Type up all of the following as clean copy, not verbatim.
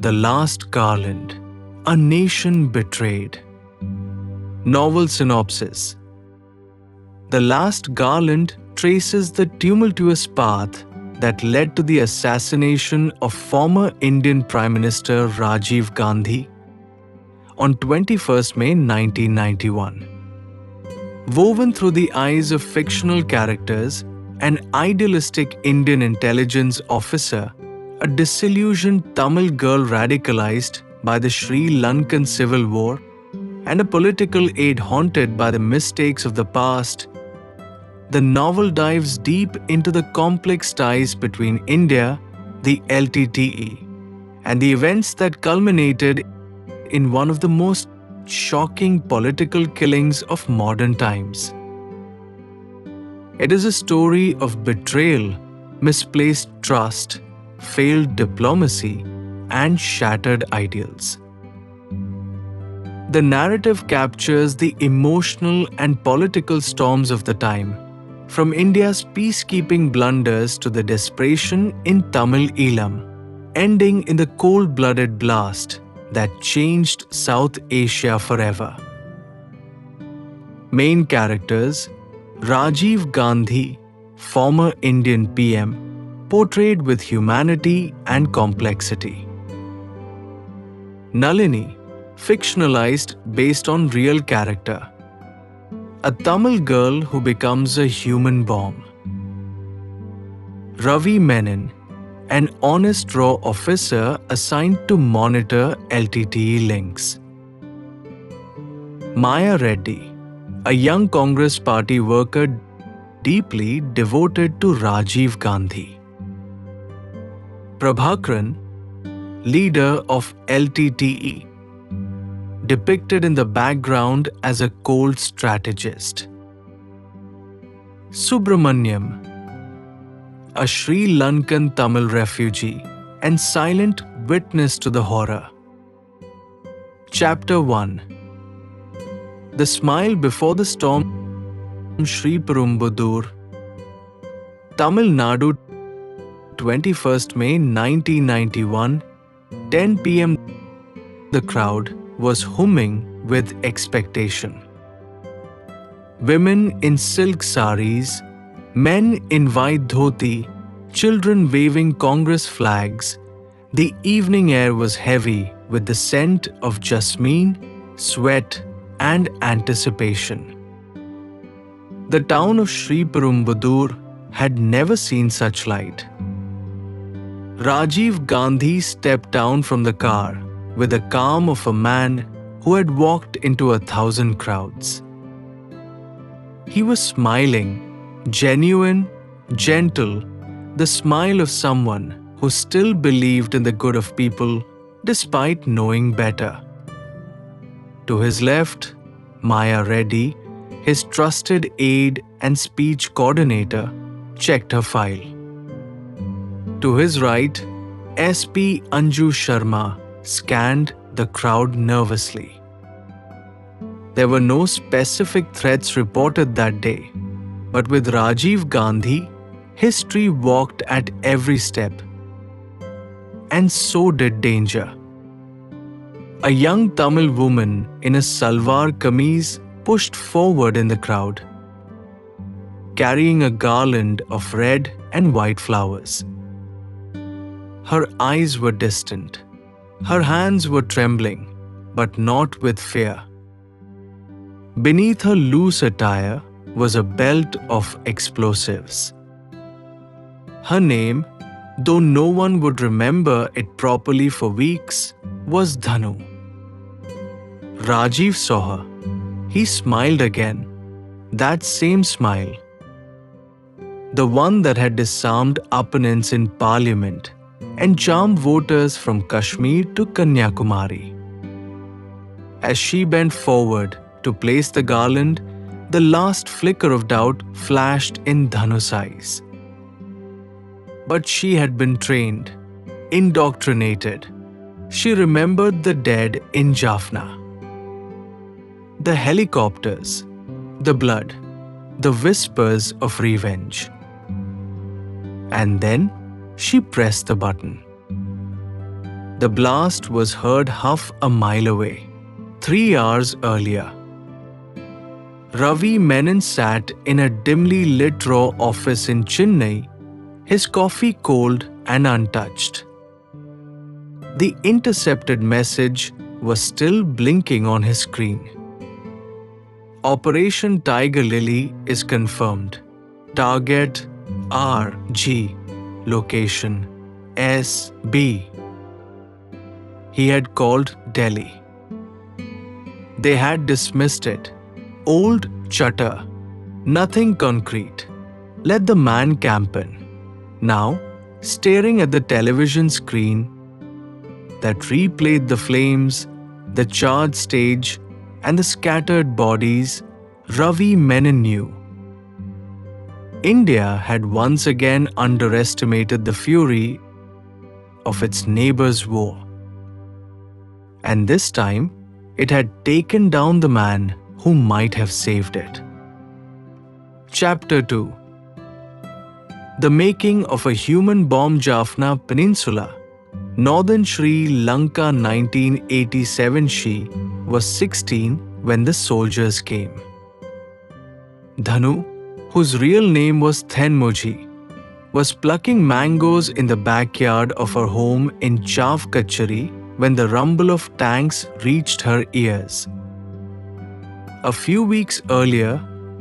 The Last Garland, A Nation Betrayed. Novel synopsis. The Last Garland traces the tumultuous path that led to the assassination of former Indian Prime Minister Rajiv Gandhi on 21st May 1991. Woven through the eyes of fictional characters, an idealistic Indian intelligence officer, a disillusioned Tamil girl radicalized by the Sri Lankan civil war, and a political aide haunted by the mistakes of the past, the novel dives deep into the complex ties between India, the LTTE, and the events that culminated in one of the most shocking political killings of modern times. It is a story of betrayal, misplaced trust, failed diplomacy, and shattered ideals. The narrative captures the emotional and political storms of the time, from India's peacekeeping blunders to the desperation in Tamil Eelam, ending in the cold-blooded blast that changed South Asia forever. Main characters: Rajiv Gandhi, former Indian PM, portrayed with humanity and complexity. Nalini, fictionalized based on real character, a Tamil girl who becomes a human bomb. Ravi Menon, an honest raw officer assigned to monitor LTTE links. Maya Reddy, a young Congress party worker deeply devoted to Rajiv Gandhi. Prabhakaran, leader of LTTE, depicted in the background as a cold strategist. Subramanyam, a Sri Lankan Tamil refugee and silent witness to the horror. Chapter 1. The Smile Before the Storm, Shri Perumbudur, Tamil Nadu, 21st May 1991, 10 p.m. The crowd was humming with expectation. Women in silk saris, men in white dhoti, children waving Congress flags. The evening air was heavy with the scent of jasmine, sweat, and anticipation. The town of Shri Perumbudur had never seen such light. Rajiv Gandhi stepped down from the car with the calm of a man who had walked into 1,000 crowds. He was smiling, genuine, gentle, the smile of someone who still believed in the good of people despite knowing better. To his left, Maya Reddy, his trusted aide and speech coordinator, checked her file. To his right, SP Anju Sharma scanned the crowd nervously. There were no specific threats reported that day, but with Rajiv Gandhi, history walked at every step. And so did danger. A young Tamil woman in a salwar kameez pushed forward in the crowd, carrying a garland of red and white flowers. Her eyes were distant. Her hands were trembling, but not with fear. Beneath her loose attire was a belt of explosives. Her name, though no one would remember it properly for weeks, was Dhanu. Rajiv saw her. He smiled again. That same smile. The one that had disarmed opponents in Parliament and charmed voters from Kashmir to Kanyakumari. As she bent forward to place the garland, the last flicker of doubt flashed in Dhanu's eyes. But she had been trained, indoctrinated. She remembered the dead in Jaffna. The helicopters, the blood, the whispers of revenge. And then she pressed the button. The blast was heard half a mile away, 3 hours earlier. Ravi Menon sat in a dimly lit raw office in Chennai, his coffee cold and untouched. The intercepted message was still blinking on his screen. Operation Tiger Lily is confirmed. Target RG. Location SB. He had called Delhi. They had dismissed it. Old chatter. Nothing concrete. Let the man camp in. Now, staring at the television screen that replayed the flames, the charred stage, and the scattered bodies, Ravi Menon knew. India had once again underestimated the fury of its neighbor's war. And this time, it had taken down the man who might have saved it. Chapter 2. The making of a human bomb. Jaffna Peninsula, Northern Sri Lanka, 1987. She was 16 when the soldiers came. Dhanu, whose real name was Thenmuji, was plucking mangoes in the backyard of her home in Chav Kachari when the rumble of tanks reached her ears. A few weeks earlier,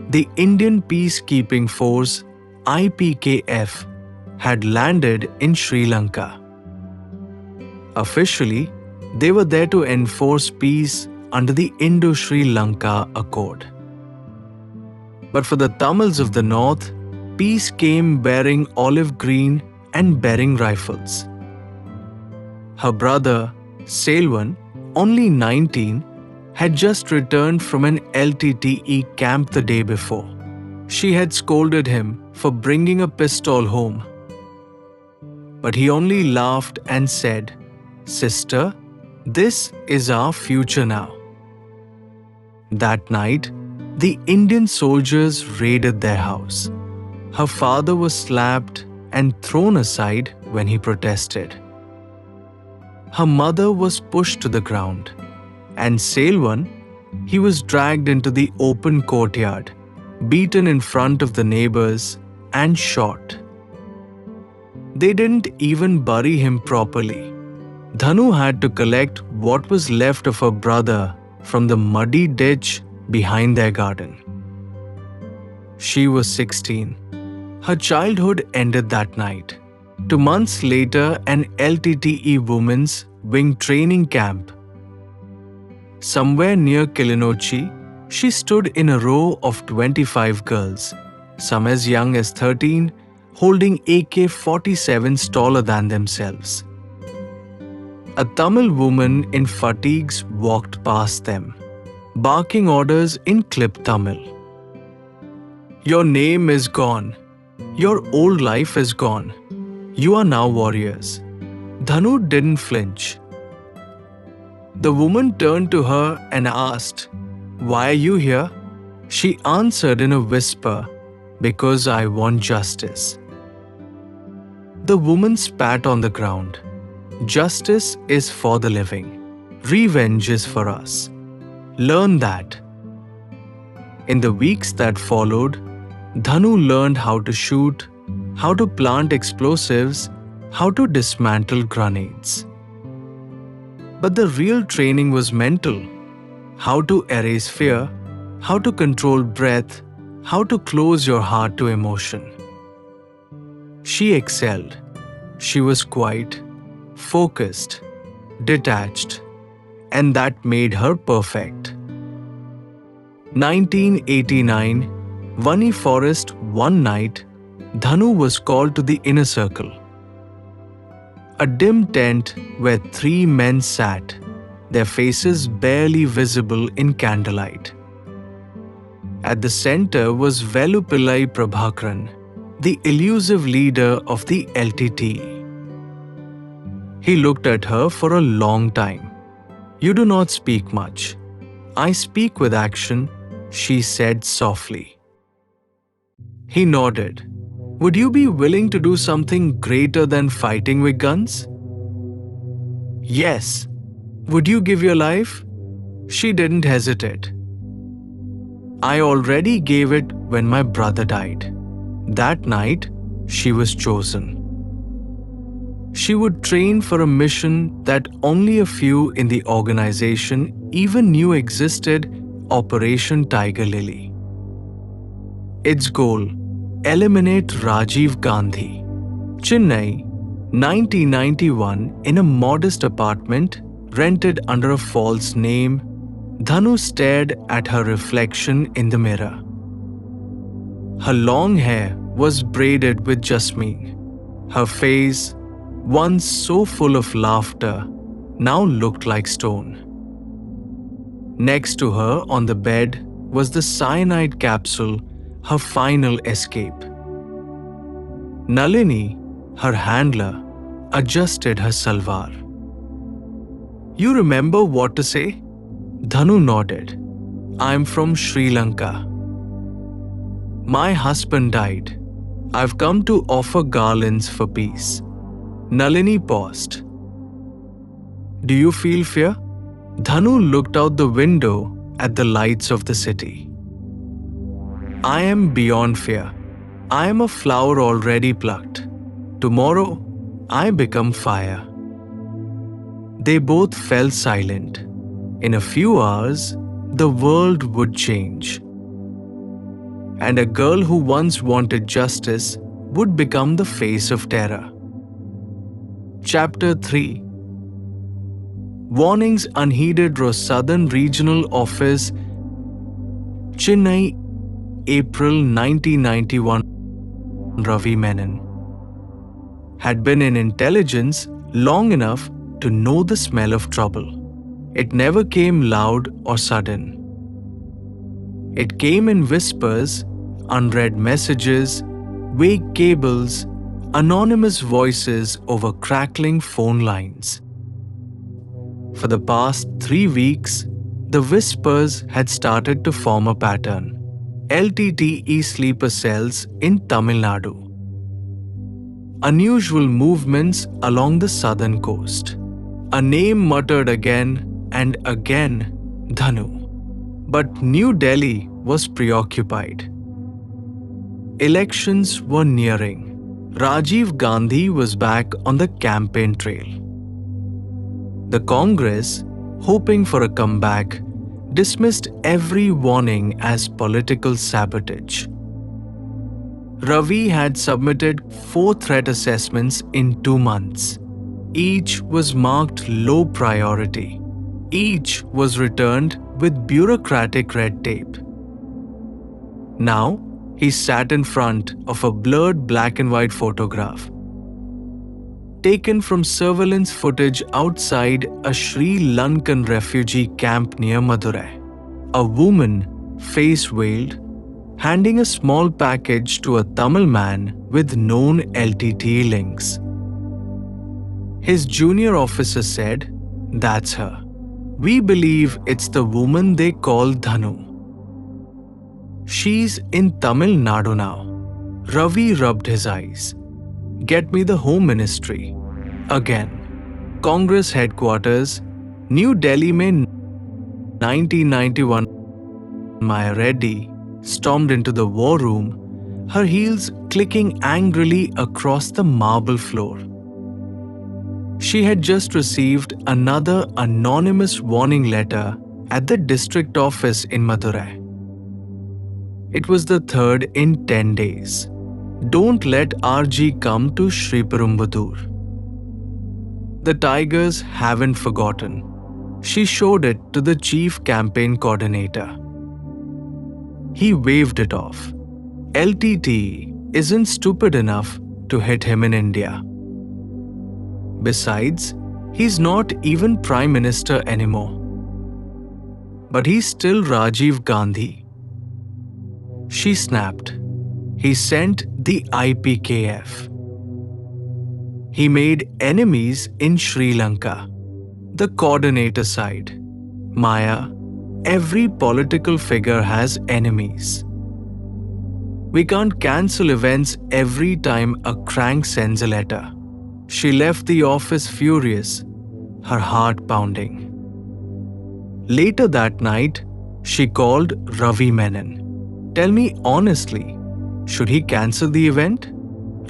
the Indian Peacekeeping Force IPKF had landed in Sri Lanka. Officially, they were there to enforce peace under the Indo-Sri Lanka Accord. But for the Tamils of the north, peace came bearing olive green and bearing rifles. Her brother, Selvan, only 19, had just returned from an LTTE camp the day before. She had scolded him for bringing a pistol home. But he only laughed and said, "Sister, this is our future now." That night, the Indian soldiers raided their house. Her father was slapped and thrown aside when he protested. Her mother was pushed to the ground, and Selvan, he was dragged into the open courtyard, beaten in front of the neighbors, and shot. They didn't even bury him properly. Dhanu had to collect what was left of her brother from the muddy ditch behind their garden. She was 16. Her childhood ended that night. 2 months later, an LTTE women's wing training camp. Somewhere near Kilinochchi, she stood in a row of 25 girls, some as young as 13, holding AK-47s taller than themselves. A Tamil woman in fatigues walked past them, barking orders in clip Tamil. "Your name is gone. Your old life is gone. You are now warriors." Dhanu didn't flinch. The woman turned to her and asked, "Why are you here?" She answered in a whisper, "Because I want justice." The woman spat on the ground. "Justice is for the living. Revenge is for us. Learn that." In the weeks that followed, Dhanu learned how to shoot, how to plant explosives, how to dismantle grenades. But the real training was mental. How to erase fear, how to control breath, how to close your heart to emotion. She excelled. She was quiet, focused, detached, and that made her perfect. 1989, Vani Forest. One night, Dhanu was called to the inner circle. A dim tent where 3 men sat, their faces barely visible in candlelight. At the center was Velupillai Prabhakaran, the elusive leader of the LTT. He looked at her for a long time. "You do not speak much. I speak with action," she said softly. He nodded. "Would you be willing to do something greater than fighting with guns?" Yes. Would you give your life? She didn't hesitate. I already gave it when my brother died. That night, she was chosen. She would train for a mission that only a few in the organization even knew existed, Operation Tiger Lily. Its goal: eliminate Rajiv Gandhi. Chennai, 1991, in a modest apartment rented under a false name, Dhanu stared at her reflection in the mirror. Her long hair was braided with jasmine. Her face, once so full of laughter, now looked like stone. Next to her on the bed was the cyanide capsule, her final escape. Nalini, her handler, adjusted her salwar. You remember what to say? Dhanu nodded. I'm from Sri Lanka. My husband died. I've come to offer garlands for peace. Nalini paused. Do you feel fear? Dhanu looked out the window at the lights of the city. I am beyond fear. I am a flower already plucked. Tomorrow, I become fire. They both fell silent. In a few hours, the world would change. And a girl who once wanted justice would become the face of terror. Chapter 3. Warnings unheeded. Southern Regional Office, Chennai, April 1991. Ravi Menon had been in intelligence long enough to know the smell of trouble. It never came loud or sudden. It came in whispers, unread messages, vague cables, anonymous voices over crackling phone lines. For the past 3 weeks, the whispers had started to form a pattern. LTTE sleeper cells in Tamil Nadu. Unusual movements along the southern coast. A name muttered again and again, Dhanu. But New Delhi was preoccupied. Elections were nearing. Rajiv Gandhi was back on the campaign trail. The Congress, hoping for a comeback, dismissed every warning as political sabotage. Ravi had submitted 4 threat assessments in 2 months. Each was marked low priority. Each was returned with bureaucratic red tape. Now, he sat in front of a blurred black and white photograph, taken from surveillance footage outside a Sri Lankan refugee camp near Madurai. A woman, face veiled, handing a small package to a Tamil man with known LTT links. His junior officer said, "That's her. We believe it's the woman they call Dhanu. She's in Tamil Nadu now." Ravi rubbed his eyes. "Get me the Home Ministry." Again. Congress headquarters, New Delhi mein 1991. Maya Reddy stormed into the war room, her heels clicking angrily across the marble floor. She had just received another anonymous warning letter at the district office in Madurai. It was the 3rd in 10 days. Don't let RG come to Shri. The Tigers haven't forgotten. She showed it to the chief campaign coordinator. He waved it off. LTT isn't stupid enough to hit him in India. Besides, he's not even Prime Minister anymore. But he's still Rajiv Gandhi. She snapped. He sent the IPKF. He made enemies in Sri Lanka. The coordinator sighed. Maya, every political figure has enemies. We can't cancel events every time a crank sends a letter. She left the office furious, her heart pounding. Later that night, she called Ravi Menon. Tell me honestly, should he cancel the event?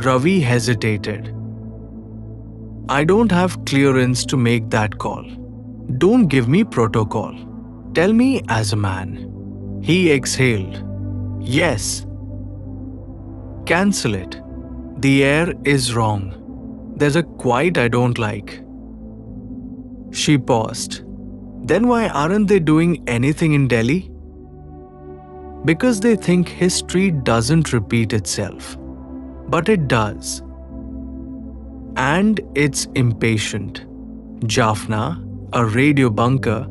Ravi hesitated. I don't have clearance to make that call. Don't give me protocol. Tell me as a man. He exhaled. Yes. Cancel it. The air is wrong. There's a quiet I don't like. She paused. Then why aren't they doing anything in Delhi? Because they think history doesn't repeat itself. But it does. And it's impatient. Jaffna, a radio bunker,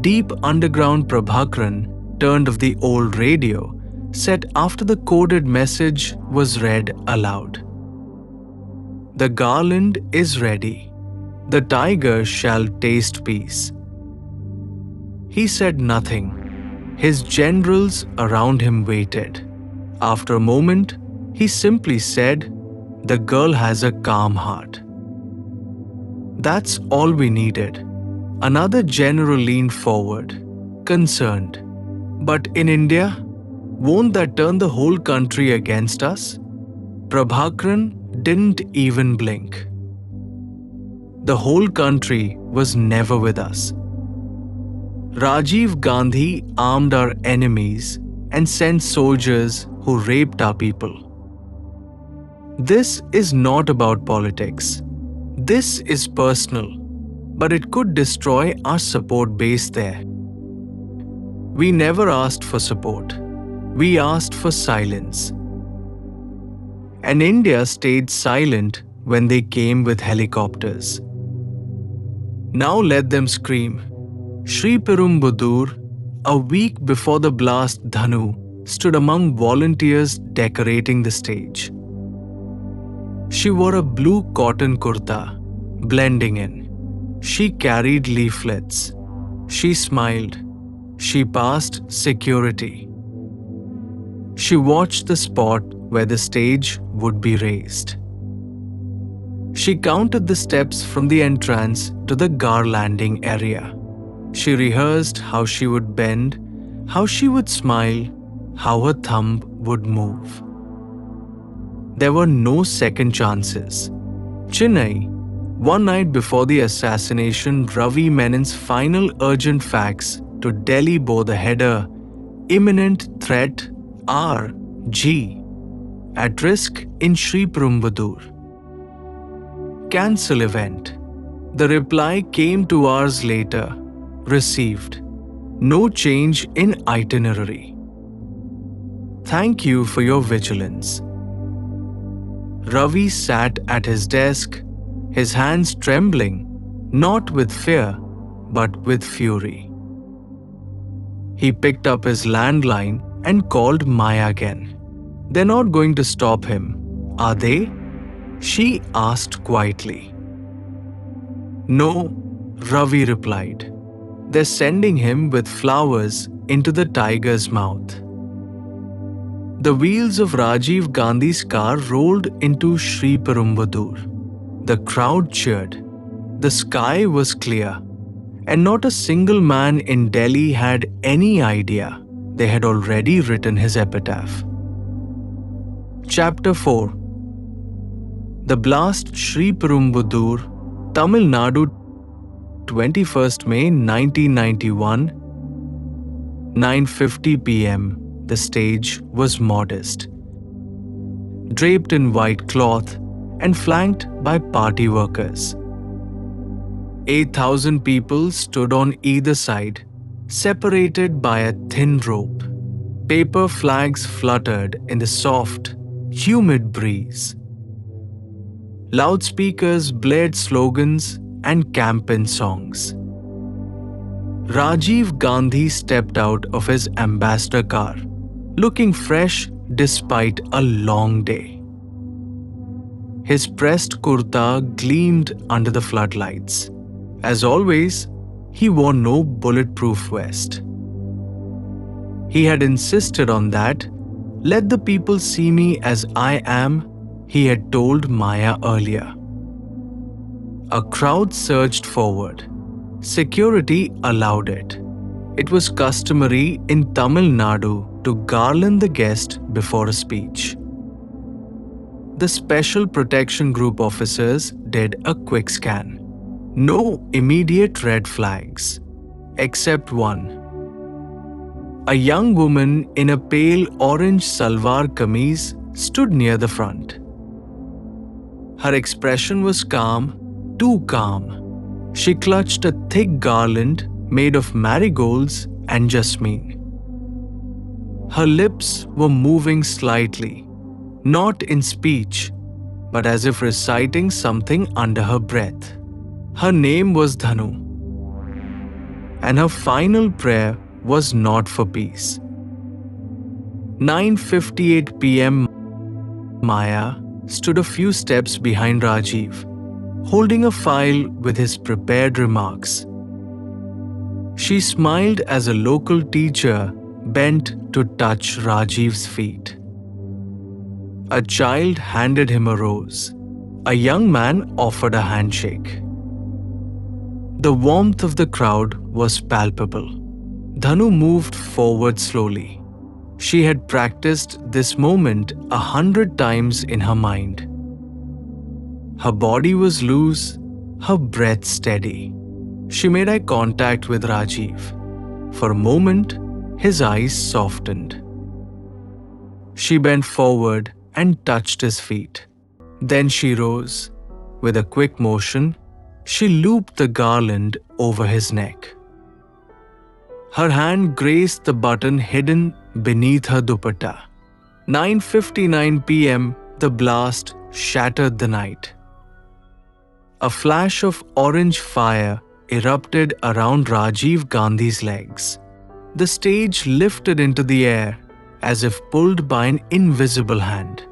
deep underground Prabhakaran turned off the old radio, said after the coded message was read aloud. The Garland is ready. The tiger shall taste peace. He said nothing. His generals around him waited. After a moment, he simply said, "The girl has a calm heart." That's all we needed. Another general leaned forward, concerned. But in India, won't that turn the whole country against us? Prabhakaran didn't even blink. The whole country was never with us. Rajiv Gandhi armed our enemies and sent soldiers who raped our people. This is not about politics. This is personal, but it could destroy our support base there. We never asked for support. We asked for silence. And India stayed silent when they came with helicopters. Now let them scream. Shri a week before the blast, Dhanu stood among volunteers decorating the stage. She wore a blue cotton kurta, blending in. She carried leaflets. She smiled. She passed security. She watched the spot where the stage would be raised. She counted the steps from the entrance to the Garlanding area. She rehearsed how she would bend, how she would smile, how her thumb would move. There were no second chances. Chennai, one night before the assassination, Ravi Menon's final urgent fax to Delhi bore the header, "Imminent threat R.G. at risk in Shri Cancel event." The reply came 2 hours later. Received. No change in itinerary. Thank you for your vigilance. Ravi sat at his desk, his hands trembling, not with fear, but with fury. He picked up his landline and called Maya again. They're not going to stop him, are they? She asked quietly. No, Ravi replied. They're sending him with flowers into the tiger's mouth. The wheels of Rajiv Gandhi's car rolled into Shri The crowd cheered. The sky was clear, and not a single man in Delhi had any idea they had already written his epitaph. Chapter 4. The Blast, Shri Tamil Nadu, 21st May 1991, 9:50 p.m. The stage was modest, draped in white cloth and flanked by party workers. 8,000 people stood on either side, separated by a thin rope. Paper flags fluttered in the soft, humid breeze. Loudspeakers blared slogans and campaign songs. Rajiv Gandhi stepped out of his ambassador car, looking fresh despite a long day. His pressed kurta gleamed under the floodlights. As always, he wore no bulletproof vest. He had insisted on that. Let the people see me as I am, he had told Maya earlier. A crowd surged forward. Security allowed it. It was customary in Tamil Nadu to garland the guest before a speech. The Special Protection Group officers did a quick scan. No immediate red flags, except one. A young woman in a pale orange salwar kameez stood near the front. Her expression was calm, too calm. She clutched a thick garland made of marigolds and jasmine. Her lips were moving slightly, not in speech, but as if reciting something under her breath. Her name was Dhanu, and her final prayer was not for peace. 9:58 p.m. Maya stood a few steps behind Rajeev, holding a file with his prepared remarks. She smiled as a local teacher bent to touch Rajeev's feet. A child handed him a rose. A young man offered a handshake. The warmth of the crowd was palpable. Dhanu moved forward slowly. She had practiced this moment 100 times in her mind. Her body was loose, her breath steady. She made eye contact with Rajeev. For a moment, his eyes softened. She bent forward and touched his feet. Then she rose. With a quick motion, she looped the garland over his neck. Her hand grazed the button hidden beneath her dupatta. 9:59 p.m., the blast shattered the night. A flash of orange fire erupted around Rajiv Gandhi's legs. The stage lifted into the air as if pulled by an invisible hand.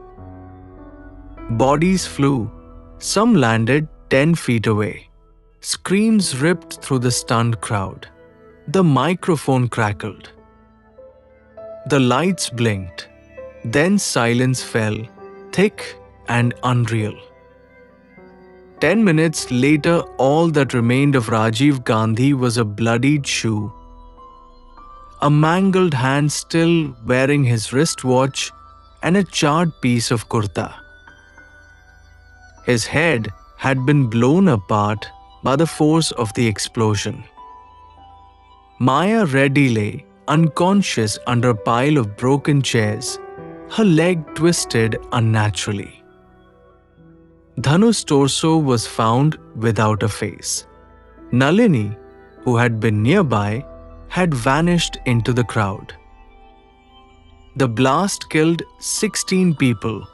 Bodies flew. Some landed 10 feet away. Screams ripped through the stunned crowd. The microphone crackled. The lights blinked. Then silence fell, thick and unreal. 10 minutes later, all that remained of Rajiv Gandhi was a bloodied shoe, a mangled hand still wearing his wristwatch, and a charred piece of kurta. His head had been blown apart by the force of the explosion. Maya Reddy lay unconscious under a pile of broken chairs, her leg twisted unnaturally. Dhanu's torso was found without a face. Nalini, who had been nearby, had vanished into the crowd. The blast killed 16 people,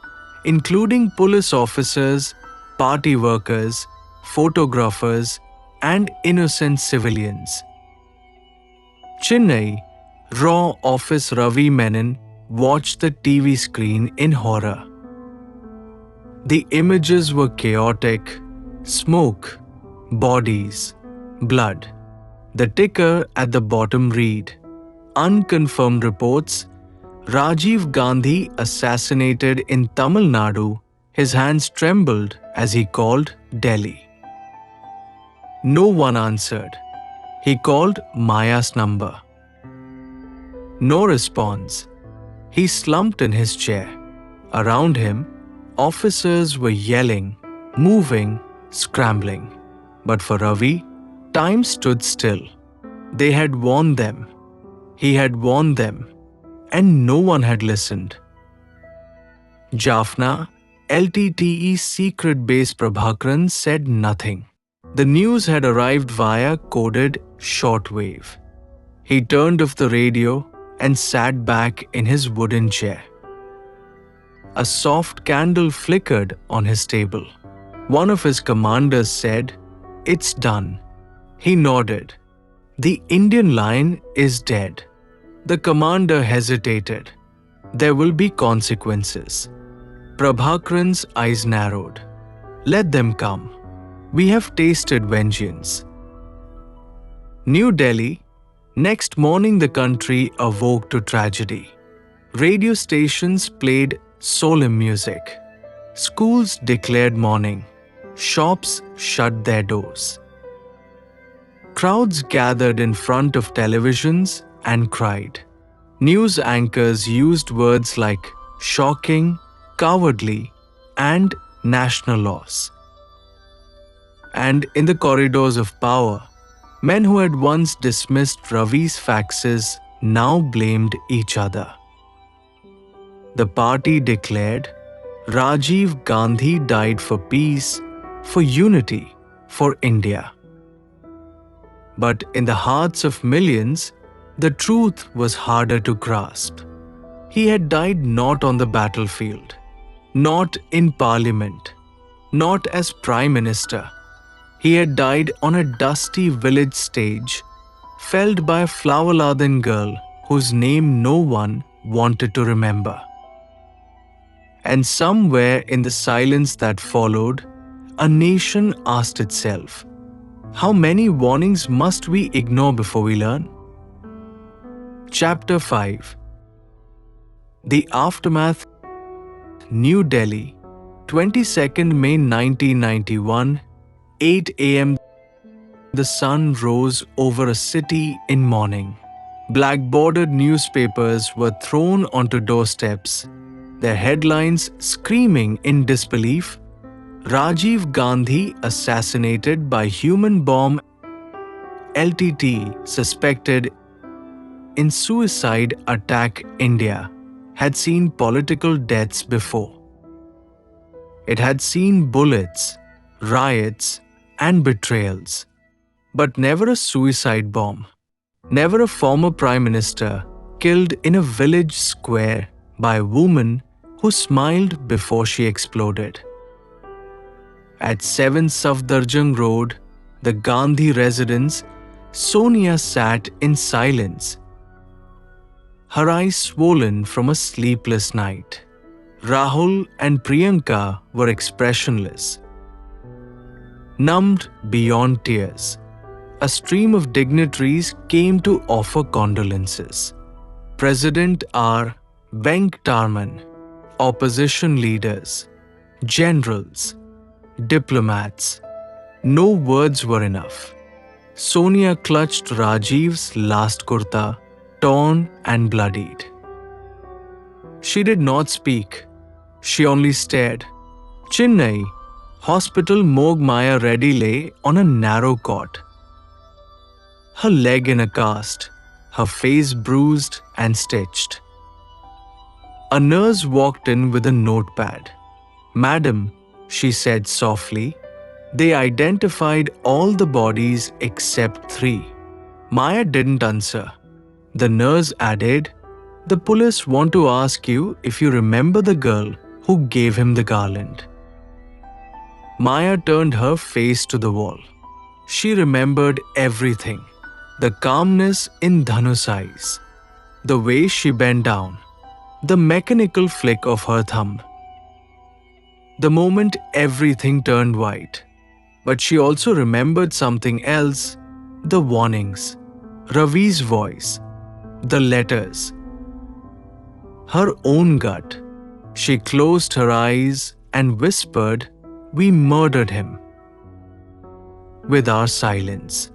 including police officers, party workers, photographers, and innocent civilians. Chennai, Raw Office Ravi Menon watched the TV screen in horror. The images were chaotic: smoke, bodies, blood. The ticker at the bottom read, "Unconfirmed reports, Rajiv Gandhi assassinated in Tamil Nadu." His hands trembled as he called Delhi. No one answered. He called Maya's number. No response. He slumped in his chair. Around him, officers were yelling, moving, scrambling. But for Ravi, time stood still. They had warned them. He had warned them. And no one had listened. Jaffna, LTTE's secret base Prabhakaran said nothing. The news had arrived via coded shortwave. He turned off the radio and sat back in his wooden chair. A soft candle flickered on his table. One of his commanders said, "It's done." He nodded. "The Indian line is dead." The commander hesitated. "There will be consequences." Prabhakaran's eyes narrowed. "Let them come. We have tasted vengeance." New Delhi. Next morning the country awoke to tragedy. Radio stations played solemn music. Schools declared mourning. shops shut their doors. Crowds gathered in front of televisions and cried. News anchors used words like shocking, cowardly, and national loss. And in the corridors of power, men who had once dismissed Ravi's faxes now blamed each other. The party declared Rajiv Gandhi died for peace, for unity, for India. But in the hearts of millions, the truth was harder to grasp. He had died not on the battlefield, not in parliament, not as prime minister. He had died on a dusty village stage, felled by a flower-laden girl whose name no one wanted to remember. And somewhere in the silence that followed, a nation asked itself, how many warnings must we ignore before we learn? Chapter 5. The Aftermath. New Delhi, 22nd May 1991, 8 a.m. The sun rose over a city in mourning. Black-bordered newspapers were thrown onto doorsteps, their headlines screaming in disbelief, Rajiv Gandhi assassinated by human bomb, LTT suspected in suicide attack. India had seen political deaths before. It had seen bullets, riots, and betrayals, but never a suicide bomb, never a former prime minister killed in a village square by a woman who smiled before she exploded. At 7 Safdarjung Road, the Gandhi residence, Sonia sat in silence, her eyes swollen from a sleepless night. Rahul and Priyanka were expressionless, numbed beyond tears. A stream of dignitaries came to offer condolences. President R. Venktarman, opposition leaders, generals, diplomats. No words were enough. Sonia clutched Rajiv's last kurta, torn and bloodied. She did not speak. She only stared. Chennai, hospital morgue. Maya Reddy lay on a narrow cot, her leg in a cast, her face bruised and stitched. A nurse walked in with a notepad. Madam, she said softly, they identified all the bodies except 3. Maya didn't answer. The nurse added, the police want to ask you if you remember the girl who gave him the garland. Maya turned her face to the wall. She remembered everything. The calmness in Dhanu's eyes, the way she bent down, the mechanical flick of her thumb. The moment everything turned white. But she also remembered something else, the warnings, Ravi's voice, the letters, her own gut. She closed her eyes and whispered, we murdered him. With our silence.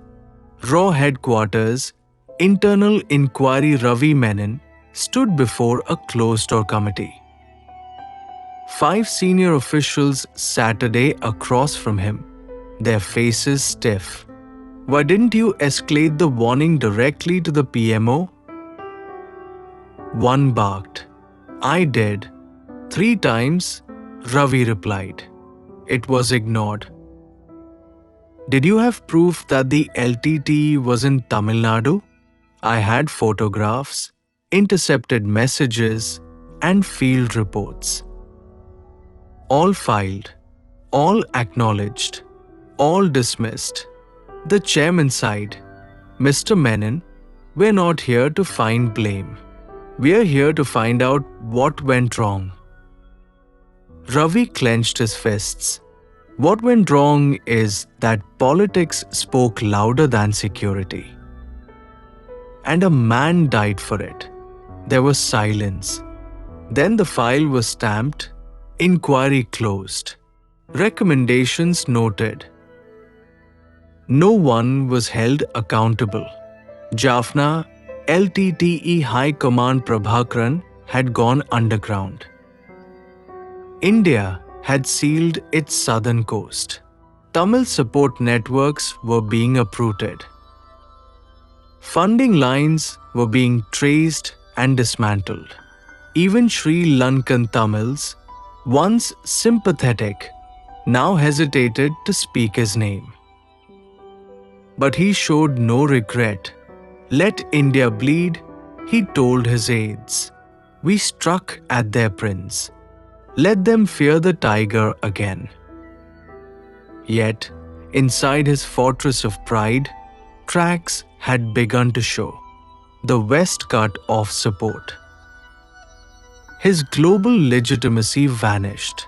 Raw headquarters, Internal Inquiry. Ravi Menon stood before a closed-door committee. 5 senior officials sat across from him, their faces stiff. Why didn't you escalate the warning directly to the PMO? One barked. I did. 3 times, Ravi replied. It was ignored. Did you have proof that the LTT was in Tamil Nadu? I had photographs, intercepted messages, and field reports. All filed, all acknowledged, all dismissed. The chairman sighed. Mr. Menon, we're not here to find blame. We're here to find out what went wrong. Ravi clenched his fists. What went wrong is that politics spoke louder than security. And a man died for it. There was silence. Then the file was stamped, inquiry closed. Recommendations noted. No one was held accountable. Jaffna, LTTE High Command Prabhakaran had gone underground. India had sealed its southern coast. Tamil support networks were being uprooted. Funding lines were being traced and dismantled. Even Sri Lankan Tamils, once sympathetic, now hesitated to speak his name. But he showed no regret. Let India bleed, he told his aides. We struck at their prince. Let them fear the tiger again. Yet, inside his fortress of pride, cracks had begun to show. The West cut off support. His global legitimacy vanished.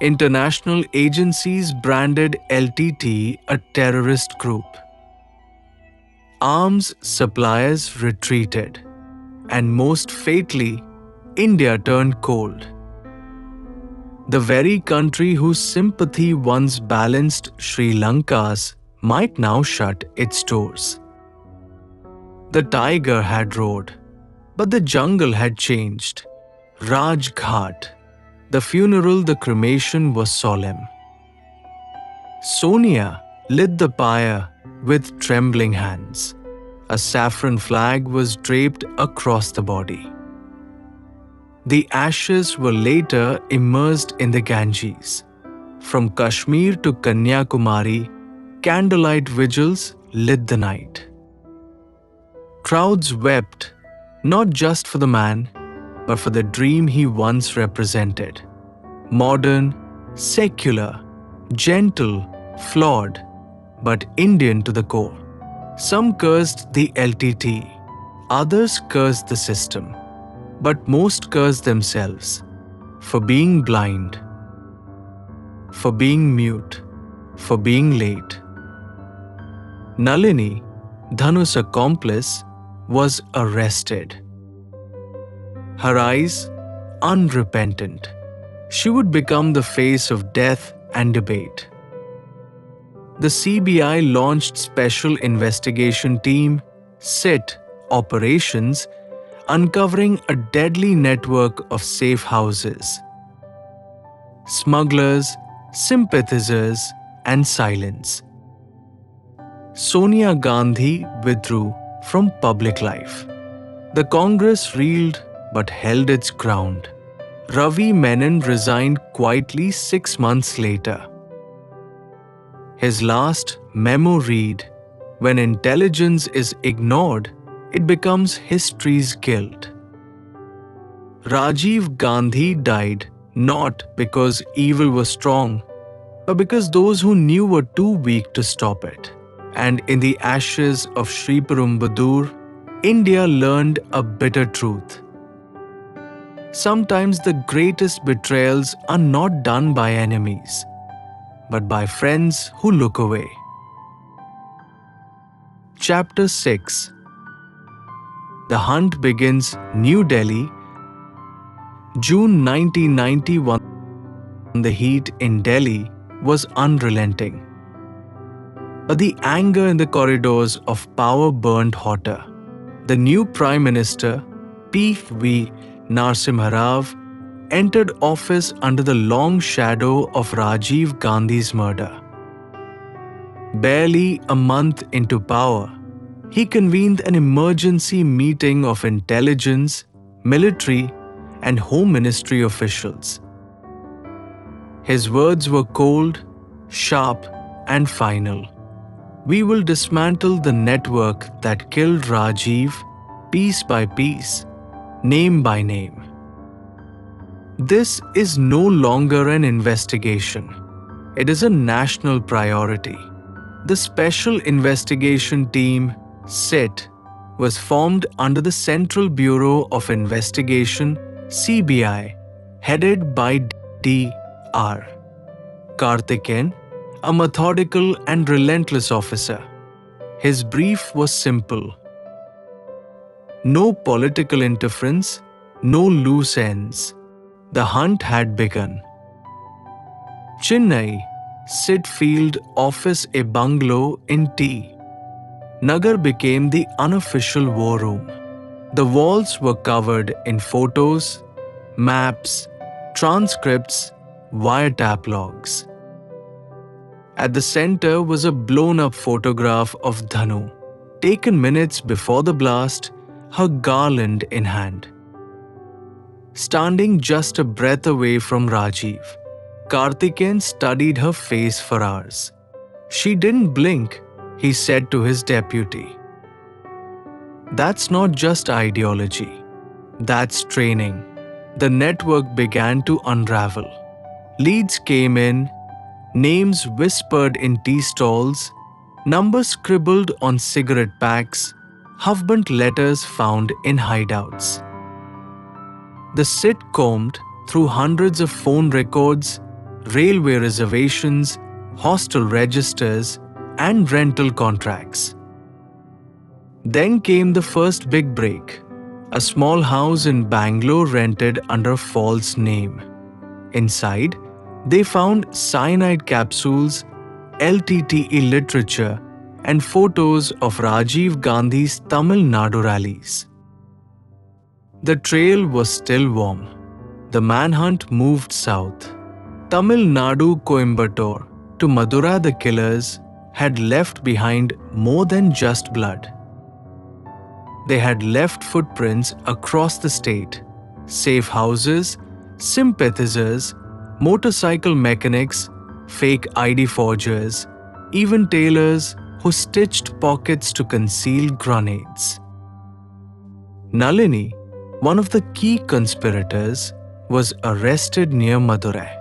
International agencies branded LTT a terrorist group. Arms suppliers retreated, and most fatally, India turned cold. The very country whose sympathy once balanced Sri Lanka's might now shut its doors. The tiger had roared, but the jungle had changed. Rajghat. The funeral, the cremation was solemn. Sonia lit the pyre with trembling hands. A saffron flag was draped across the body. The ashes were later immersed in the Ganges. From Kashmir to Kanyakumari, candlelight vigils lit the night. Crowds wept, not just for the man, but for the dream he once represented. Modern, secular, gentle, flawed, but Indian to the core. Some cursed the LTT, others cursed the system, but most cursed themselves for being blind, for being mute, for being late. Nalini, Dhanu's accomplice, was arrested. Her eyes unrepentant. She would become the face of death and debate. The CBI launched Special Investigation Team SIT operations, uncovering a deadly network of safe houses. Smugglers, sympathizers, and silence. Sonia Gandhi withdrew from public life. The Congress reeled but held its ground. Ravi Menon resigned quietly 6 months later. His last memo read, "When intelligence is ignored, it becomes history's guilt." Rajeev Gandhi died not because evil was strong, but because those who knew were too weak to stop it. And in the ashes of Shri Perumbudur, India learned a bitter truth. Sometimes the greatest betrayals are not done by enemies, but by friends who look away. Chapter 6. The hunt begins. New Delhi, June 1991. The heat in Delhi was unrelenting. But the anger in the corridors of power burned hotter. The new Prime Minister, P.V. Narasimha Rao, entered office under the long shadow of Rajiv Gandhi's murder. Barely a month into power, he convened an emergency meeting of intelligence, military, and Home Ministry officials. His words were cold, sharp, and final. We will dismantle the network that killed Rajiv piece by piece, name by name. This is no longer an investigation. It is a national priority. The Special Investigation Team, SIT, was formed under the Central Bureau of Investigation, CBI, headed by D.R. Karthikeyan, a methodical and relentless officer. His brief was simple. No political interference, no loose ends. The hunt had begun. Chennai, Sid Field Office, a bungalow in T. Nagar became the unofficial war room. The walls were covered in photos, maps, transcripts, wiretap logs. At the center was a blown-up photograph of Dhanu, taken minutes before the blast, her garland in hand. Standing just a breath away from Rajeev, Karthikeyan studied her face for hours. She didn't blink, he said to his deputy. That's not just ideology. That's training. The network began to unravel. Leads came in, names whispered in tea stalls, numbers scribbled on cigarette packs, husband letters found in hideouts. The Sit combed through hundreds of phone records, railway reservations, hostel registers, and rental contracts. Then came the first big break. A small house in Bangalore rented under a false name. Inside, they found cyanide capsules, LTTE literature, and photos of Rajiv Gandhi's Tamil Nadu rallies. The trail was still warm. The manhunt moved south. Tamil Nadu, Coimbatore, to Madura. The killers had left behind more than just blood. They had left footprints across the state, safe houses, sympathizers, motorcycle mechanics, fake ID forgers, even tailors who stitched pockets to conceal grenades. Nalini, one of the key conspirators, was arrested near Madurai.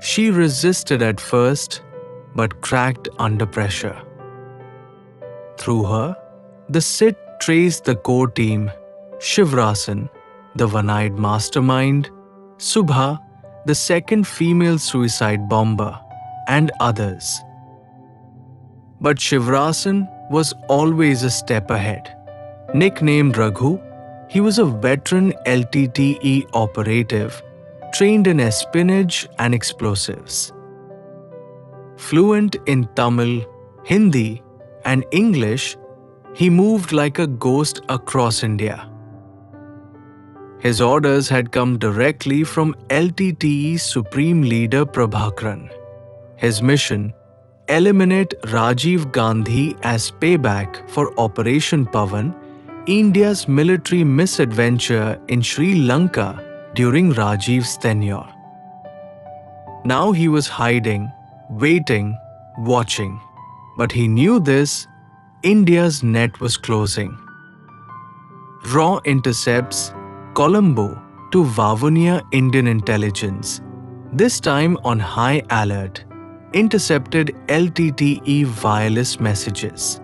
She resisted at first, but cracked under pressure. Through her, the Sit traced the core team: Shivrasan, the one-eyed mastermind, Subha, the second female suicide bomber, and others. But Shivrasan was always a step ahead. Nicknamed Raghu, he was a veteran LTTE operative, trained in espionage and explosives. Fluent in Tamil, Hindi, and English, he moved like a ghost across India. His orders had come directly from LTTE's supreme leader Prabhakaran. His mission: eliminate Rajiv Gandhi as payback for Operation Pavan, India's military misadventure in Sri Lanka during Rajiv's tenure. Now he was hiding, waiting, watching. But he knew this: India's net was closing. Raw intercepts, Colombo to Vavonia Indian intelligence, this time on high alert, intercepted LTTE wireless messages.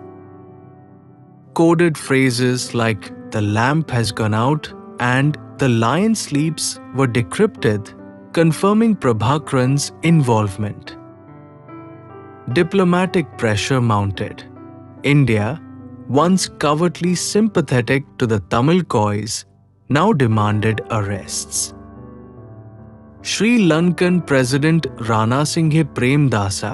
Coded phrases like "the lamp has gone out" and "the lion sleeps" were decrypted, confirming Prabhakaran's involvement. Diplomatic pressure mounted. India, once covertly sympathetic to the Tamil cause, now demanded arrests. Sri Lankan President Rana Singhe Premdasa,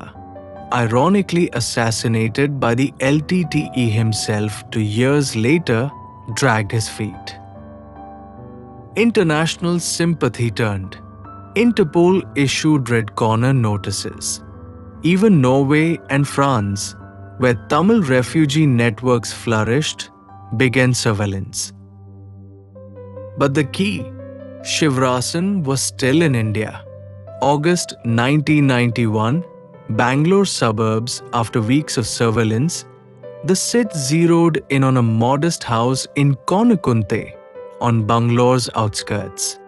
ironically assassinated by the LTTE himself 2 years later, dragged his feet. International sympathy turned. Interpol issued red corner notices. Even Norway and France, where Tamil refugee networks flourished, began surveillance. But the key: Shivrasan was still in India. August 1991, Bangalore suburbs. After weeks of surveillance, the Sit zeroed in on a modest house in Konakunte, on Bangalore's outskirts.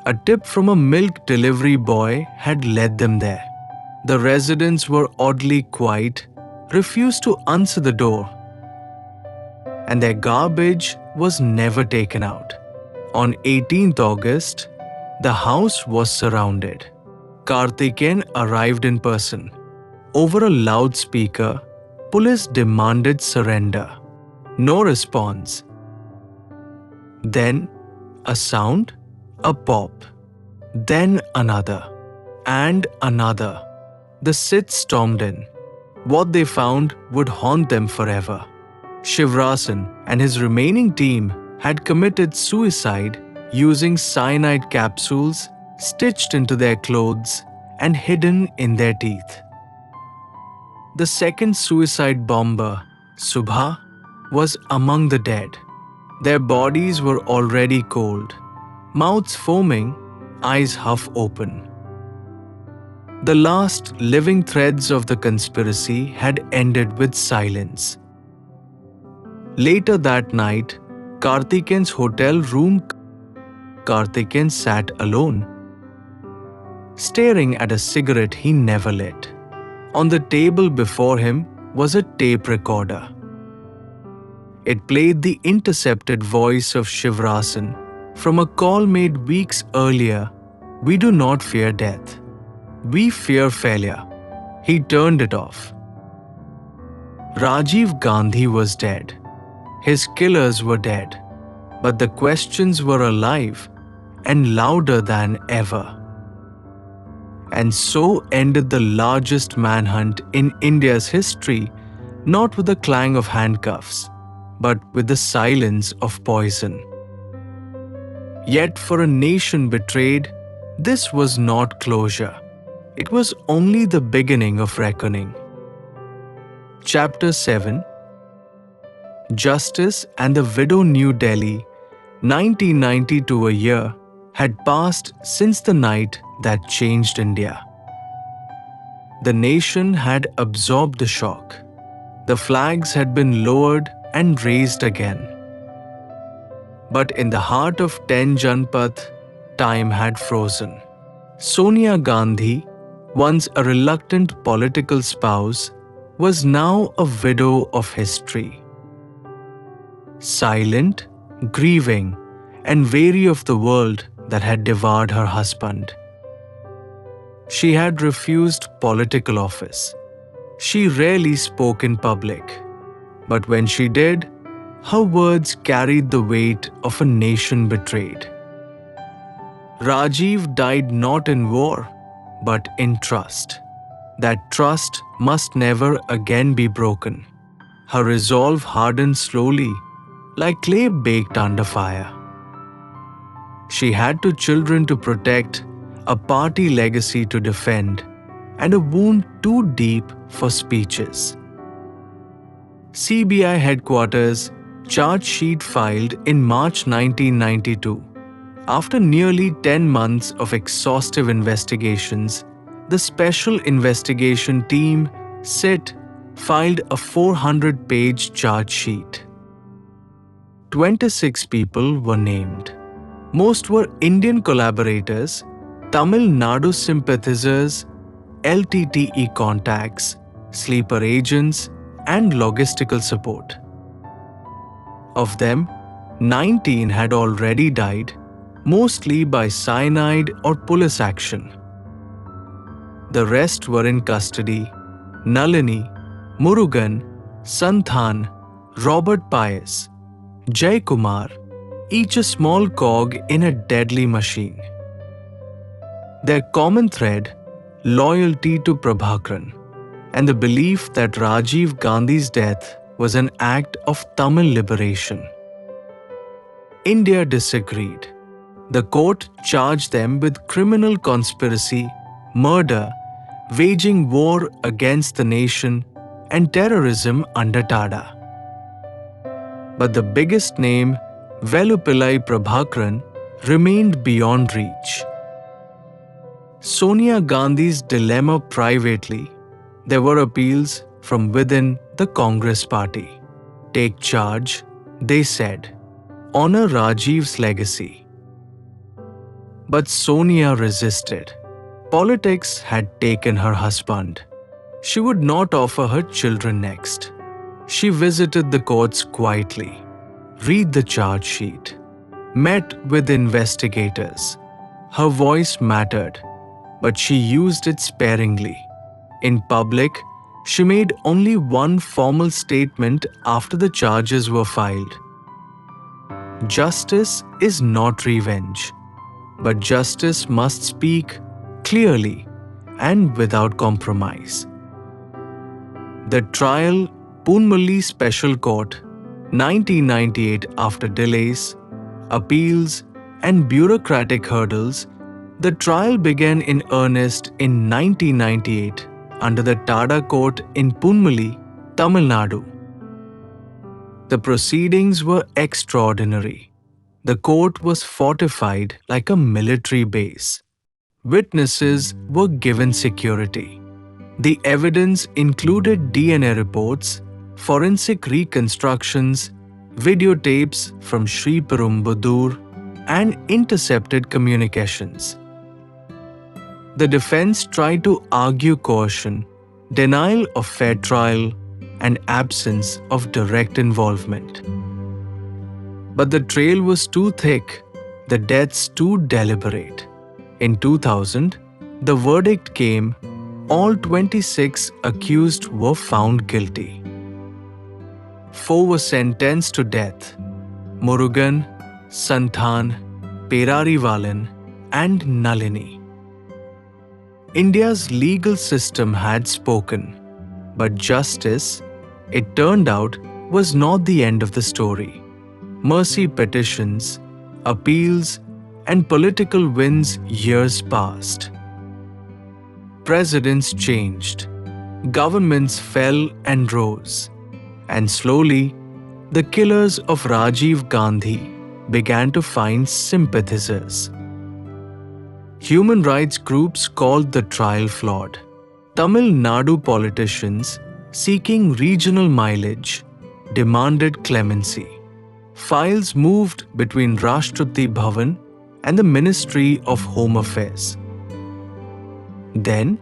A tip from a milk delivery boy had led them there. The residents were oddly quiet, refused to answer the door, and their garbage was never taken out. On 18th August, the house was surrounded. Karthikeyan arrived in person. Over a loudspeaker, police demanded surrender. No response. Then a sound, a pop, then another, and another. The Sith stormed in. What they found would haunt them forever. Shivrasan and his remaining team had committed suicide using cyanide capsules stitched into their clothes and hidden in their teeth. The second suicide bomber, Subha, was among the dead. Their bodies were already cold, mouths foaming, eyes half open. The last living threads of the conspiracy had ended with silence. Later that night, Karthikeyan's hotel room, Karthikeyan sat alone, staring at a cigarette he never lit. On the table before him was a tape recorder. It played the intercepted voice of Shivrasan from a call made weeks earlier. "We do not fear death. We fear failure." He turned it off. Rajiv Gandhi was dead. His killers were dead. But the questions were alive and louder than ever. And so ended the largest manhunt in India's history, not with the clang of handcuffs, but with the silence of poison. Yet for a nation betrayed, this was not closure. It was only the beginning of reckoning. Chapter 7 Justice and the Widow New Delhi, 1992, a year, had passed since the night that changed India. The nation had absorbed the shock. The flags had been lowered and raised again. But in the heart of 10 Janpath, time had frozen. Sonia Gandhi, once a reluctant political spouse, was now a widow of history. Silent, grieving, and weary of the world that had devoured her husband. She had refused political office. She rarely spoke in public, but when she did, her words carried the weight of a nation betrayed. Rajeev died not in war, but in trust. That trust must never again be broken. Her resolve hardened slowly, like clay baked under fire. She had 2 children to protect, a party legacy to defend, and a wound too deep for speeches. CBI headquarters, charge sheet filed in March 1992. After nearly 10 months of exhaustive investigations, the Special Investigation Team, SIT, filed a 400-page charge sheet. 26 people were named. Most were Indian collaborators, Tamil Nadu sympathizers, LTTE contacts, sleeper agents, and logistical support. Of them, 19 had already died, mostly by cyanide or police action. The rest were in custody: Nalini, Murugan, Santhan, Robert Pius, Jay Kumar, each a small cog in a deadly machine. Their common thread, loyalty to Prabhakaran, and the belief that Rajiv Gandhi's death was an act of Tamil liberation. India disagreed. The court charged them with criminal conspiracy, murder, waging war against the nation, and terrorism under Tada. But the biggest name, Velupillai Prabhakaran, remained beyond reach. Sonia Gandhi's dilemma privately. There were appeals from within the Congress party. Take charge, they said. Honor Rajiv's legacy. But Sonia resisted. Politics had taken her husband. She would not offer her children next. She visited the courts quietly, read the charge sheet, met with investigators. Her voice mattered, but she used it sparingly. In public, she made only one formal statement after the charges were filed. Justice is not revenge, but justice must speak clearly and without compromise. The trial, Poonmally Special Court, 1998. After delays, appeals, and bureaucratic hurdles, the trial began in earnest in 1998 under the Tada Court in Poonmally, Tamil Nadu. The proceedings were extraordinary. The court was fortified like a military base. Witnesses were given security. The evidence included DNA reports, forensic reconstructions, videotapes from Shri and intercepted communications. The defense tried to argue coercion, denial of fair trial, and absence of direct involvement. But the trail was too thick, the deaths too deliberate. In 2000, the verdict came. All 26 accused were found guilty. 4 were sentenced to death: Murugan, Santhan, Perarivalan, and Nalini. India's legal system had spoken, but justice, it turned out, was not the end of the story. Mercy petitions, appeals, and political wins years passed. Presidents changed, governments fell and rose, and slowly, the killers of Rajiv Gandhi began to find sympathizers. Human rights groups called the trial flawed. Tamil Nadu politicians, seeking regional mileage, demanded clemency. Files moved between Rashtrapati Bhavan and the Ministry of Home Affairs. Then,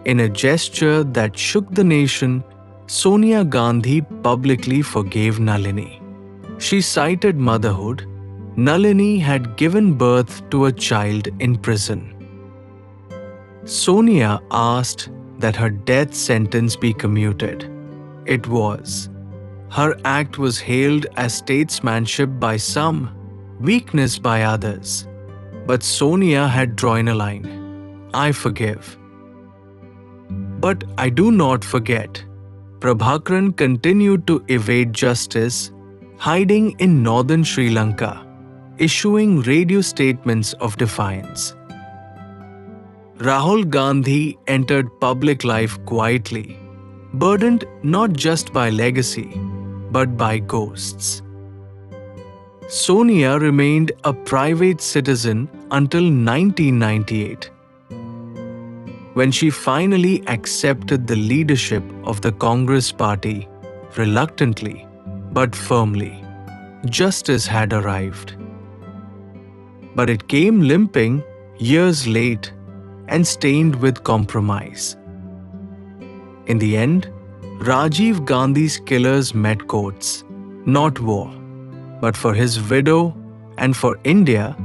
in a gesture that shook the nation, Sonia Gandhi publicly forgave Nalini. She cited motherhood. Nalini had given birth to a child in prison. Sonia asked that her death sentence be commuted. It was. Her act was hailed as statesmanship by some, weakness by others. But Sonia had drawn a line. I forgive. But I do not forget. Prabhakaran continued to evade justice, hiding in northern Sri Lanka, issuing radio statements of defiance. Rahul Gandhi entered public life quietly, burdened not just by legacy, but by ghosts. Sonia remained a private citizen until 1998, when she finally accepted the leadership of the Congress party, reluctantly but firmly. Justice had arrived. But it came limping years late and stained with compromise. In the end, Rajiv Gandhi's killers met courts, not war. But for his widow and for India,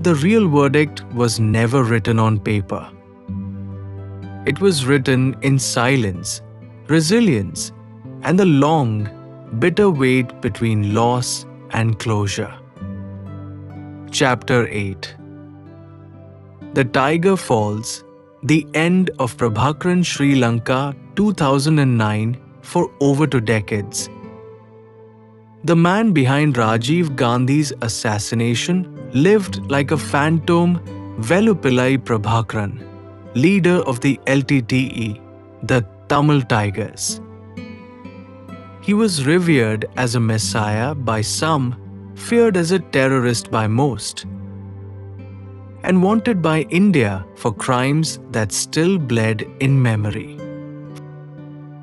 the real verdict was never written on paper. It was written in silence, resilience, and the long, bitter wait between loss and closure. Chapter 8. The Tiger Falls, the end of Prabhakaran Sri Lanka 2009 for over 2 decades. The man behind Rajiv Gandhi's assassination lived like a phantom Velupillai Prabhakaran, leader of the LTTE, the Tamil Tigers. He was revered as a messiah by some, feared as a terrorist by most, and wanted by India for crimes that still bled in memory.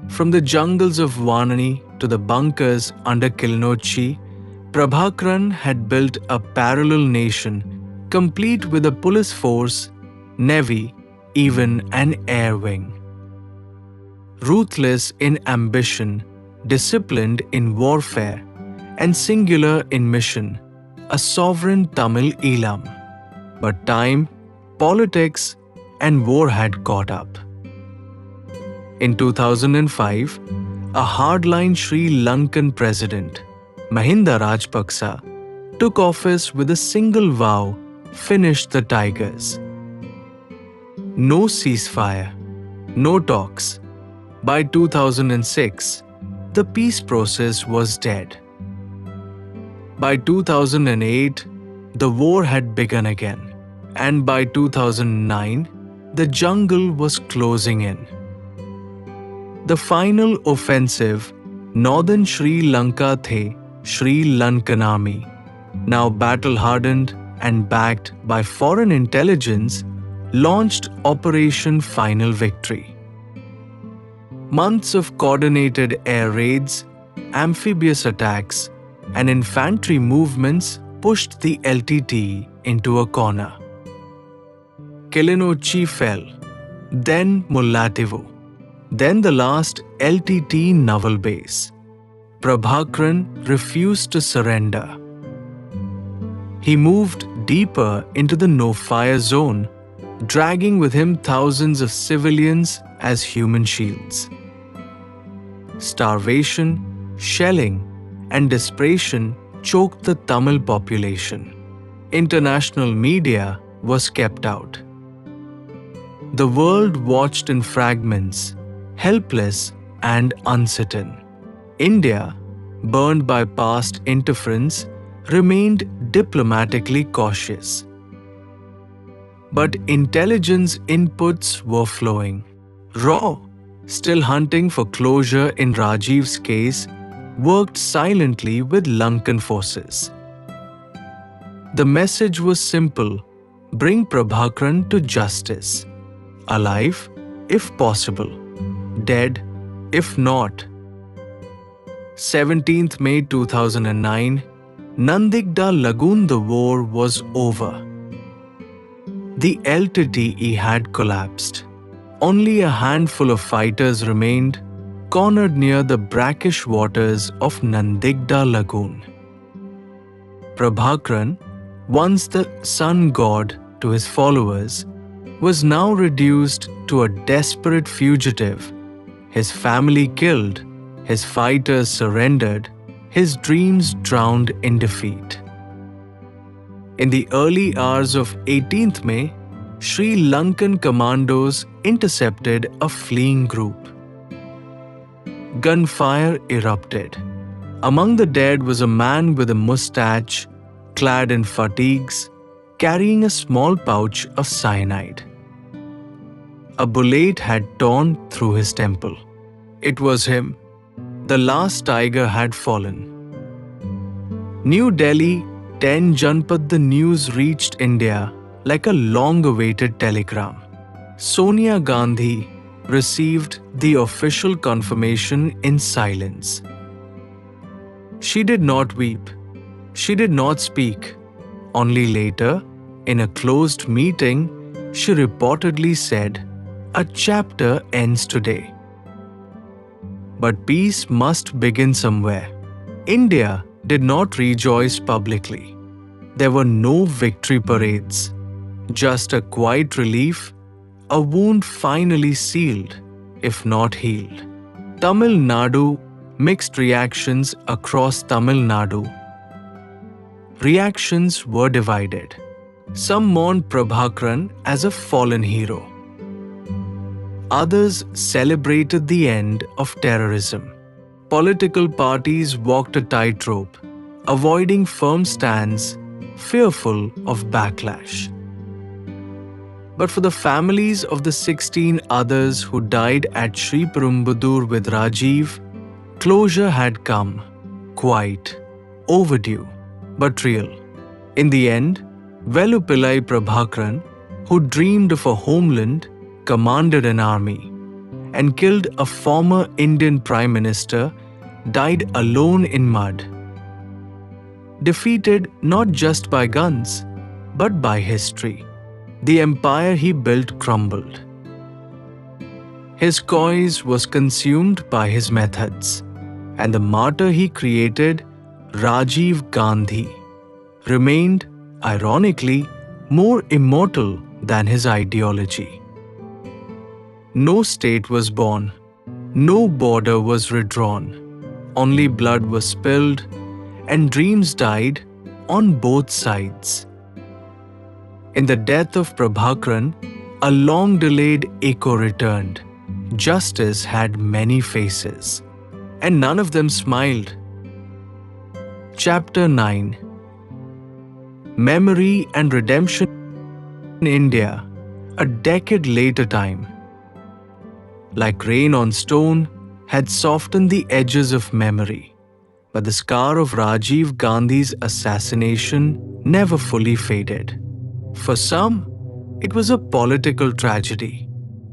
From the jungles of Vanani to the bunkers under Kilinochchi, Prabhakaran had built a parallel nation, complete with a police force, navy, even an air wing. Ruthless in ambition, disciplined in warfare, and singular in mission, a sovereign Tamil Elam. But time, politics, and war had caught up. In 2005, a hardline Sri Lankan president, Mahinda Rajapaksa, took office with a single vow: finish the Tigers. No ceasefire, No talks. By 2006, the peace process was dead. By 2008, the war had begun again. And by 2009, the jungle was closing in. The final offensive, Northern Sri Lanka The Sri Lankan Army, now battle-hardened and backed by foreign intelligence, launched Operation Final Victory. Months of coordinated air raids, amphibious attacks, and infantry movements pushed the LTT into a corner. Kilinochchi fell, then Mullaitivu, then the last LTT naval base. Prabhakaran refused to surrender. He moved deeper into the no-fire zone, dragging with him thousands of civilians as human shields. Starvation, shelling, and desperation choked the Tamil population. International media was kept out. The world watched in fragments, helpless and uncertain. India, burned by past interference, remained diplomatically cautious. But intelligence inputs were flowing. Raw, still hunting for closure in Rajeev's case, worked silently with Lankan forces. The message was simple: bring Prabhakaran to justice. Alive, if possible. Dead, if not. 17th May 2009, Nandigda Lagoon. The war was over. The LTTE had collapsed. Only a handful of fighters remained, cornered near the brackish waters of Nandigda Lagoon. Prabhakaran, once the sun god to his followers, was now reduced to a desperate fugitive. His family killed, his fighters surrendered, his dreams drowned in defeat. In the early hours of 18th May, Sri Lankan commandos intercepted a fleeing group. Gunfire erupted. Among the dead was a man with a mustache, clad in fatigues, carrying a small pouch of cyanide. A bullet had torn through his temple. It was him. The last tiger had fallen. New Delhi, 10 Janpad. The news reached India like a long-awaited telegram. Sonia Gandhi received the official confirmation in silence. She did not weep. She did not speak. Only later, in a closed meeting, she reportedly said, "A chapter ends today." But peace must begin somewhere. India did not rejoice publicly. There were no victory parades, just a quiet relief, a wound finally sealed, if not healed. Tamil Nadu, mixed reactions across Tamil Nadu. Reactions were divided. Some mourned Prabhakaran as a fallen hero. Others celebrated the end of terrorism. Political parties walked a tightrope, avoiding firm stands, fearful of backlash. But for the families of the 16 others who died at Shri with Rajeev, closure had come, quiet, overdue, but real. In the end, Velupillai Prabhakaran, who dreamed of a homeland, commanded an army, and killed a former Indian Prime Minister, died alone in mud. Defeated not just by guns, but by history. The empire he built crumbled. His cause was consumed by his methods, and the martyr he created, Rajiv Gandhi, remained, ironically, more immortal than his ideology. No state was born, no border was redrawn, only blood was spilled, and dreams died on both sides. In the death of Prabhakaran, a long-delayed echo returned, justice had many faces, and none of them smiled. Chapter 9. Memory and Redemption in India, a decade later time. Like rain on stone, had softened the edges of memory, but the scar of Rajiv Gandhi's assassination never fully faded. For some, it was a political tragedy.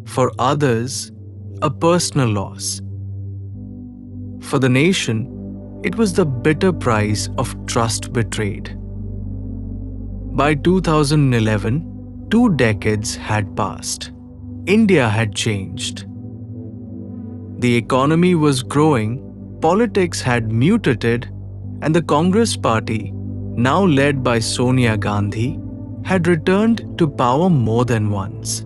For others, a personal loss. For the nation, it was the bitter price of trust betrayed. By 2011, 2 decades had passed. India had changed. The economy was growing, politics had mutated, and the Congress party, now led by Sonia Gandhi, had returned to power more than once.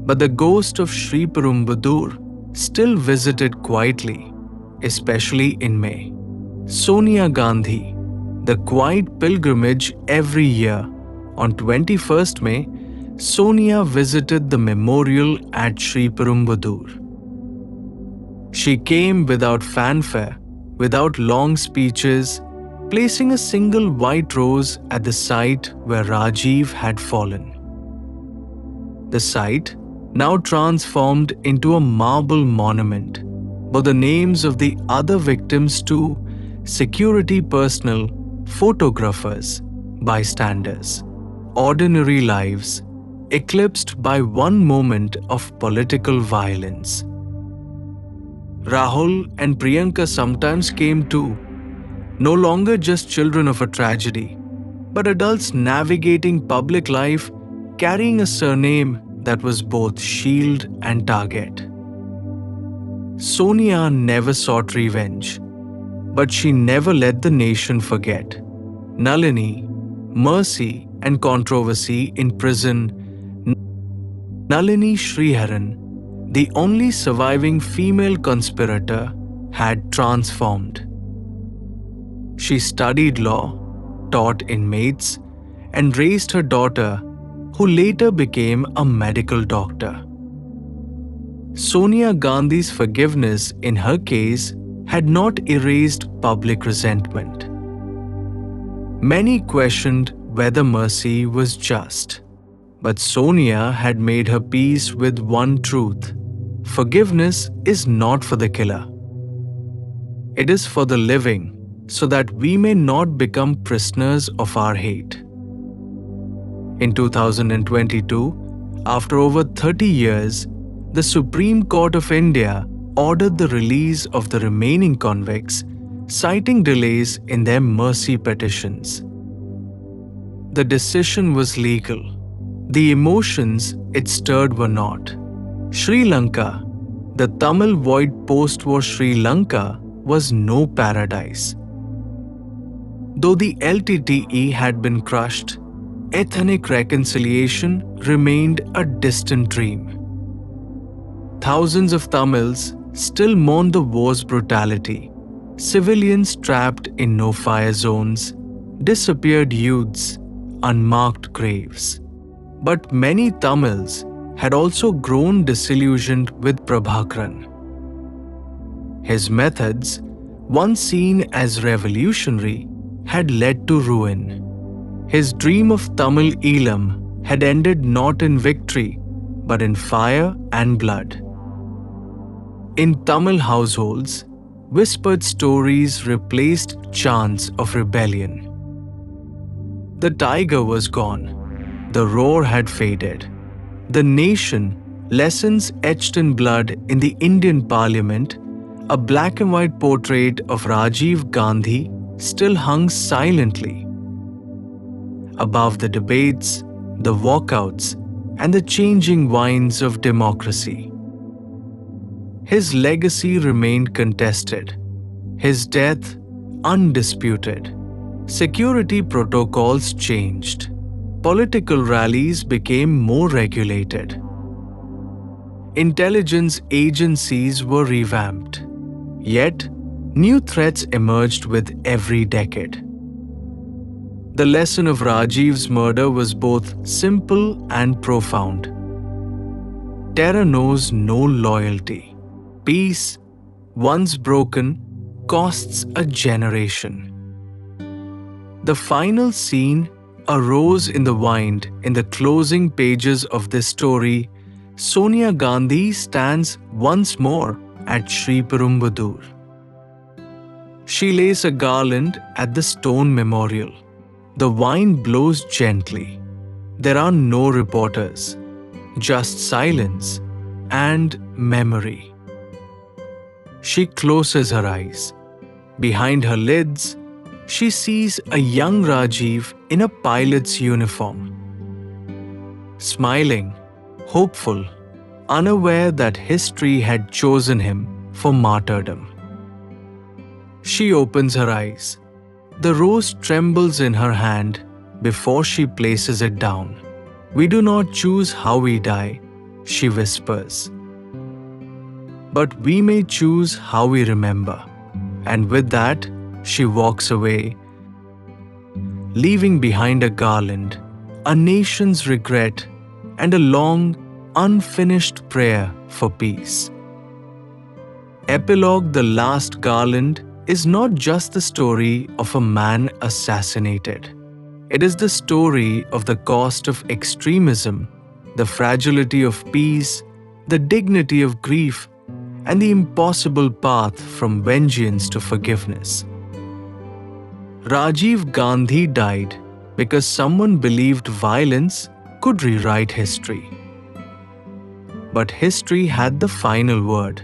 But the ghost of Shri still visited quietly, especially in May. Sonia Gandhi, the quiet pilgrimage every year. On 21st May, Sonia visited the memorial at Shri. She came without fanfare, without long speeches, placing a single white rose at the site where Rajiv had fallen. The site, now transformed into a marble monument, bore the names of the other victims too: security personnel, photographers, bystanders. Ordinary lives, eclipsed by one moment of political violence. Rahul and Priyanka sometimes came too, no longer just children of a tragedy, but adults navigating public life carrying a surname that was both shield and target. Sonia never sought revenge, but she never let the nation forget. Nalini, mercy and controversy in prison. Nalini Sriharan, the only surviving female conspirator, had transformed. She studied law, taught inmates, and raised her daughter, who later became a medical doctor. Sonia Gandhi's forgiveness in her case had not erased public resentment. Many questioned whether mercy was just, but Sonia had made her peace with one truth: forgiveness is not for the killer. It is for the living, so that we may not become prisoners of our hate. In 2022, after over 30 years, the Supreme Court of India ordered the release of the remaining convicts, citing delays in their mercy petitions. The decision was legal. The emotions it stirred were not. Sri Lanka, the Tamil-void post-war Sri Lanka, was no paradise. Though the LTTE had been crushed, ethnic reconciliation remained a distant dream. Thousands of Tamils still mourn the war's brutality: civilians trapped in no-fire zones, disappeared youths, unmarked graves. But many Tamils had also grown disillusioned with Prabhakaran. His methods, once seen as revolutionary, had led to ruin. His dream of Tamil Eelam had ended not in victory, but in fire and blood. In Tamil households, whispered stories replaced chants of rebellion. The tiger was gone. The roar had faded. The nation, lessons etched in blood in the Indian Parliament, a black and white portrait of Rajiv Gandhi still hung silently. Above the debates, the walkouts, and the changing winds of democracy. His legacy remained contested. His death undisputed. Security protocols changed. Political rallies became more regulated. Intelligence agencies were revamped. Yet, new threats emerged with every decade. The lesson of Rajiv's murder was both simple and profound. Terror knows no loyalty. Peace, once broken, costs a generation. The final scene, a rose in the wind, in the closing pages of this story, Sonia Gandhi stands once more at Shri. She lays a garland at the stone memorial. The wind blows gently. There are no reporters, just silence and memory. She closes her eyes. Behind her lids, she sees a young Rajeev in a pilot's uniform. Smiling, hopeful, unaware that history had chosen him for martyrdom. She opens her eyes. The rose trembles in her hand before she places it down. "We do not choose how we die," she whispers. "But we may choose how we remember." And with that, she walks away, leaving behind a garland, a nation's regret, and a long, unfinished prayer for peace. Epilogue: The Last Garland is not just the story of a man assassinated. It is the story of the cost of extremism, the fragility of peace, the dignity of grief, and the impossible path from vengeance to forgiveness. Rajiv Gandhi died because someone believed violence could rewrite history. But history had the final word.